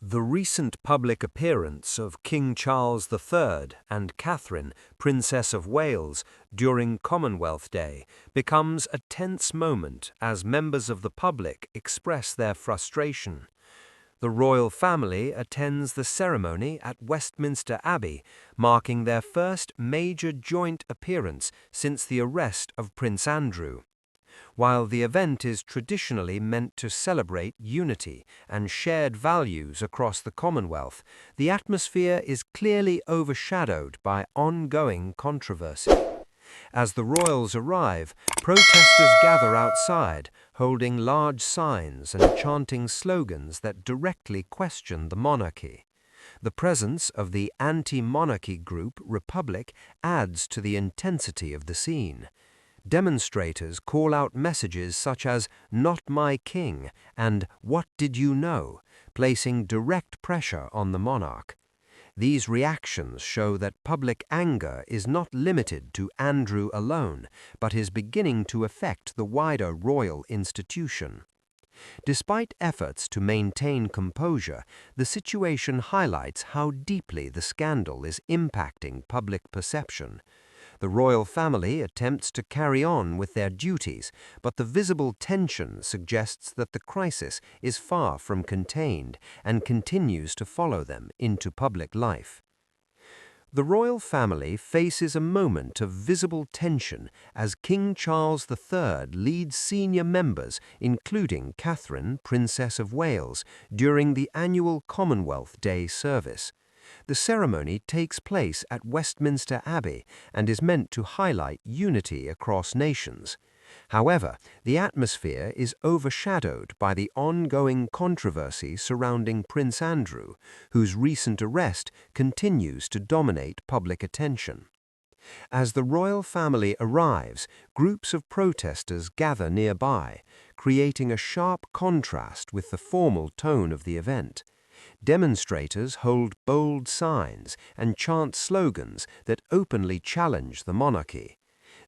The recent public appearance of King Charles III and Catherine, Princess of Wales, during Commonwealth Day becomes a tense moment as members of the public express their frustration. The royal family attends the ceremony at Westminster Abbey, marking their first major joint appearance since the arrest of Prince Andrew. While the event is traditionally meant to celebrate unity and shared values across the Commonwealth, the atmosphere is clearly overshadowed by ongoing controversy. As the royals arrive, protesters gather outside, holding large signs and chanting slogans that directly question the monarchy. The presence of the anti-monarchy group Republic adds to the intensity of the scene. Demonstrators call out messages such as "Not my king" and "What did you know?", placing direct pressure on the monarch. These reactions show that public anger is not limited to Andrew alone, but is beginning to affect the wider royal institution. Despite efforts to maintain composure, the situation highlights how deeply the scandal is impacting public perception. The royal family attempts to carry on with their duties, but the visible tension suggests that the crisis is far from contained and continues to follow them into public life. The royal family faces a moment of visible tension as King Charles III leads senior members, including Catherine, Princess of Wales, during the annual Commonwealth Day service. The ceremony takes place at Westminster Abbey and is meant to highlight unity across nations. However, the atmosphere is overshadowed by the ongoing controversy surrounding Prince Andrew, whose recent arrest continues to dominate public attention. As the royal family arrives, groups of protesters gather nearby, creating a sharp contrast with the formal tone of the event. Demonstrators hold bold signs and chant slogans that openly challenge the monarchy.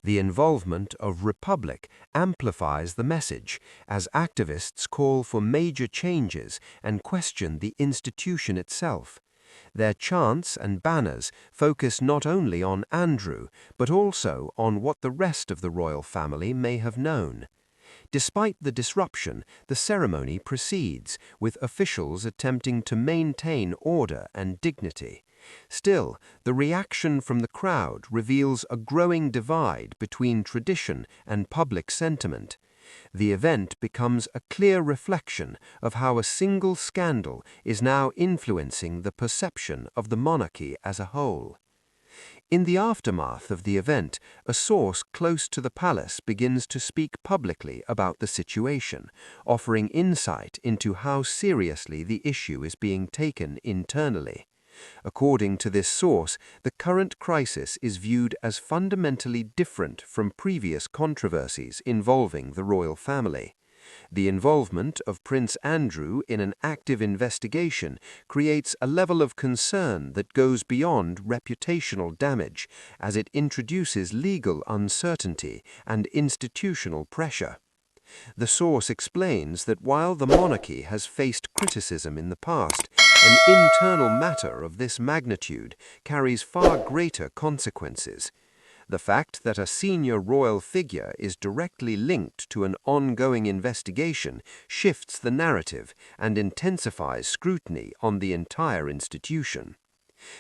The involvement of Republic amplifies the message, as activists call for major changes and question the institution itself. Their chants and banners focus not only on Andrew, but also on what the rest of the royal family may have known. Despite the disruption, the ceremony proceeds, with officials attempting to maintain order and dignity. Still, the reaction from the crowd reveals a growing divide between tradition and public sentiment. The event becomes a clear reflection of how a single scandal is now influencing the perception of the monarchy as a whole. In the aftermath of the event, a source close to the palace begins to speak publicly about the situation, offering insight into how seriously the issue is being taken internally. According to this source, the current crisis is viewed as fundamentally different from previous controversies involving the royal family. The involvement of Prince Andrew in an active investigation creates a level of concern that goes beyond reputational damage, as it introduces legal uncertainty and institutional pressure. The source explains that while the monarchy has faced criticism in the past, an internal matter of this magnitude carries far greater consequences. The fact that a senior royal figure is directly linked to an ongoing investigation shifts the narrative and intensifies scrutiny on the entire institution.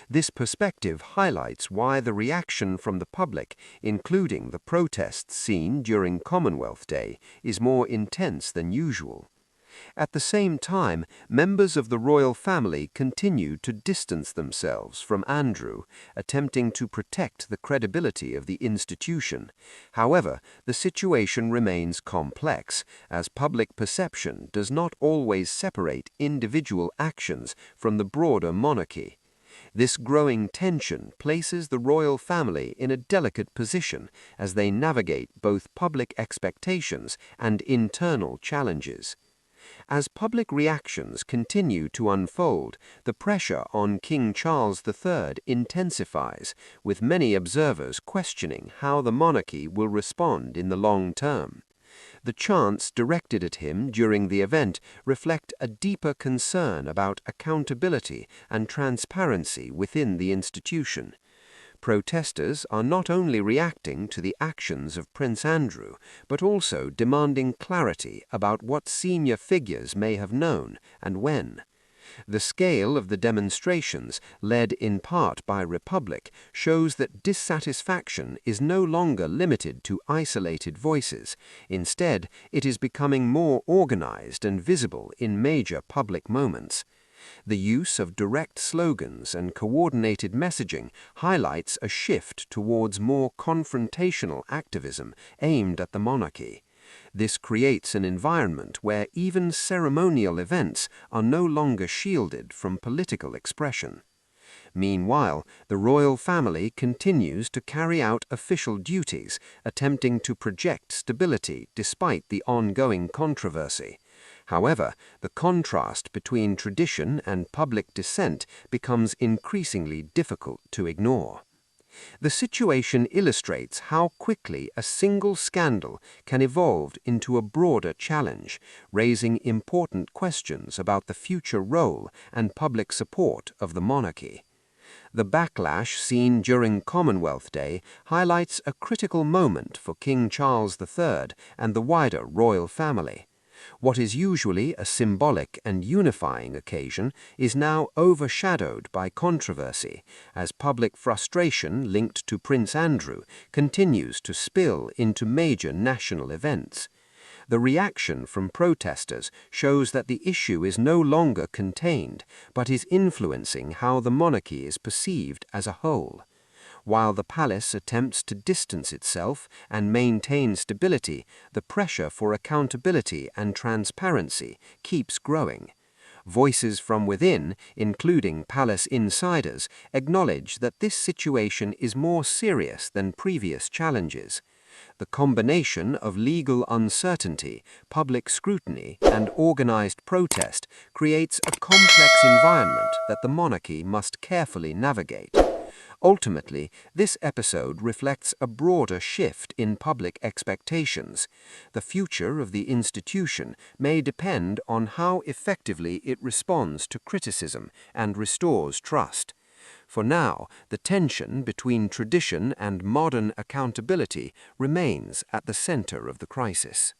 This perspective highlights why the reaction from the public, including the protests seen during Commonwealth Day, is more intense than usual. At the same time, members of the royal family continue to distance themselves from Andrew, attempting to protect the credibility of the institution. However, the situation remains complex, as public perception does not always separate individual actions from the broader monarchy. This growing tension places the royal family in a delicate position as they navigate both public expectations and internal challenges. As public reactions continue to unfold, the pressure on King Charles III intensifies, with many observers questioning how the monarchy will respond in the long term. The chants directed at him during the event reflect a deeper concern about accountability and transparency within the institution. Protesters are not only reacting to the actions of Prince Andrew, but also demanding clarity about what senior figures may have known and when. The scale of the demonstrations, led in part by Republic, shows that dissatisfaction is no longer limited to isolated voices. Instead, it is becoming more organized and visible in major public moments. The use of direct slogans and coordinated messaging highlights a shift towards more confrontational activism aimed at the monarchy. This creates an environment where even ceremonial events are no longer shielded from political expression. Meanwhile, the royal family continues to carry out official duties, attempting to project stability despite the ongoing controversy. However, the contrast between tradition and public dissent becomes increasingly difficult to ignore. The situation illustrates how quickly a single scandal can evolve into a broader challenge, raising important questions about the future role and public support of the monarchy. The backlash seen during Commonwealth Day highlights a critical moment for King Charles III and the wider royal family. What is usually a symbolic and unifying occasion is now overshadowed by controversy, as public frustration linked to Prince Andrew continues to spill into major national events. The reaction from protesters shows that the issue is no longer contained, but is influencing how the monarchy is perceived as a whole. While the palace attempts to distance itself and maintain stability, the pressure for accountability and transparency keeps growing. Voices from within, including palace insiders, acknowledge that this situation is more serious than previous challenges. The combination of legal uncertainty, public scrutiny, and organized protest creates a complex environment that the monarchy must carefully navigate. Ultimately, this episode reflects a broader shift in public expectations. The future of the institution may depend on how effectively it responds to criticism and restores trust. For now, the tension between tradition and modern accountability remains at the center of the crisis.